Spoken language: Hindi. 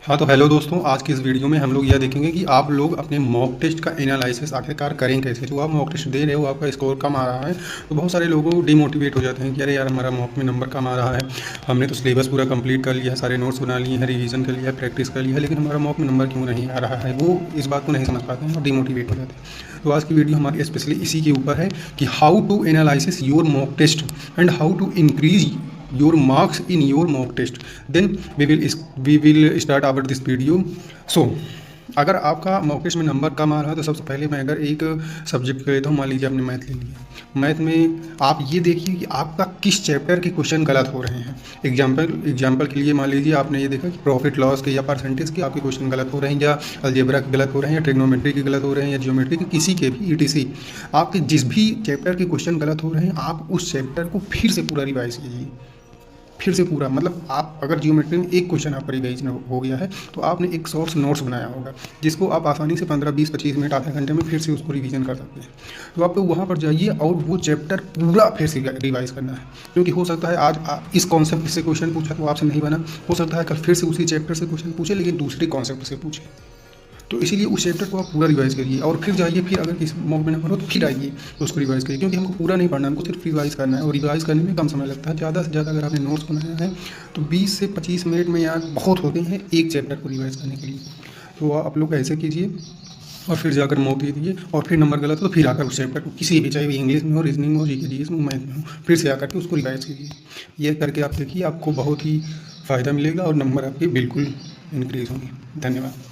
हाँ तो हेलो दोस्तों, आज की इस वीडियो में हम लोग यह देखेंगे कि आप लोग अपने मॉक टेस्ट का एनालिसिस आखिरकार करें कैसे। जो आप मॉक टेस्ट दे रहे हो, आपका स्कोर कम आ रहा है तो बहुत सारे लोग डिमोटिवेट हो जाते हैं कि अरे यार हमारा मॉक में नंबर कम आ रहा है, हमने तो सिलेबस पूरा कंप्लीट कर लिया है, सारे नोट्स बना लिए हैं, रिवीजन कर लिया है, प्रैक्टिस कर लिया है, लेकिन हमारा मॉक में नंबर क्यों नहीं आ रहा है। वो इस बात को नहीं समझ पाते हैं और डिमोटिवेट हो जाते हैं। तो आज की वीडियो हमारी स्पेशली इसी के ऊपर है कि how to analysis your mock test and how to increase your marks in your mock test. Then we will start our this video. So अगर आपका मॉक टेस्ट में नंबर कम आ रहा है तो सबसे पहले मैं अगर एक सब्जेक्ट कर लेता हूँ, मान लीजिए आपने मैथ ले लिया। मैथ में आप ये देखिए कि आपका किस चैप्टर के क्वेश्चन गलत हो रहे हैं। एग्जाम्पल के लिए मान लीजिए आपने ये देखा कि प्रॉफिट लॉस के या परसेंटेज के आपके क्वेश्चन गलत हो रहे हैं, या अलजेब्रा के गलत हो रहे हैं, या ट्रिग्नोमेट्री के गलत हो रहे हैं, या जियोमेट्री के किसी के भी ETC आपके जिस भी चैप्टर के क्वेश्चन गलत हो रहे हैं, आप उस चैप्टर को फिर से पूरा रिवाइज कीजिए। फिर से पूरा मतलब आप अगर जियोमेट्री में एक क्वेश्चन आपका रिवाइज हो गया है तो आपने एक शॉर्ट्स नोट्स बनाया होगा जिसको आप आसानी से 15-20-25 मिनट आधे घंटे में फिर से उसको रिवीजन कर सकते हैं। तो आपको वहाँ पर जाइए और वो चैप्टर पूरा फिर से रिवाइज करना है, क्योंकि हो सकता है आज इस कॉन्सेप्ट से क्वेश्चन पूछा तो आपसे नहीं बना, हो सकता है कल फिर से उसी चैप्टर से क्वेश्चन पूछे लेकिन दूसरे कॉन्सेप्ट से पूछे। तो इसीलिए उस चैप्टर को आप पूरा रिवाइज करिए और फिर जाइए, फिर अगर किसी मॉक में नंबर हो तो फिर आइए तो उसको रिवाइज करिए, क्योंकि हमको पूरा नहीं पढ़ना, हमको सिर्फ रिवाइज करना है और रिवाइज करने में कम समय लगता है। ज़्यादा से ज़्यादा अगर आपने नोट्स बनाया है तो 20 से 25 मिनट में यार बहुत होते हैं एक चैप्टर को रिवाइज करने के लिए। तो आप लोग ऐसे कीजिए और फिर जाकर मॉक दे दीजिए, और फिर नंबर गलत हो तो फिर आकर उस चैप्टर को किसी भी, चाहे वो इंग्लिश में हो, रीजनिंग में हो, जीके जीएस में, मैथ में हो, फिर से आकर के उसको रिवाइज कीजिए। ये करके आप देखिए आपको बहुत ही फ़ायदा मिलेगा और नंबर आपके बिल्कुल इंक्रीज़ होंगे। धन्यवाद।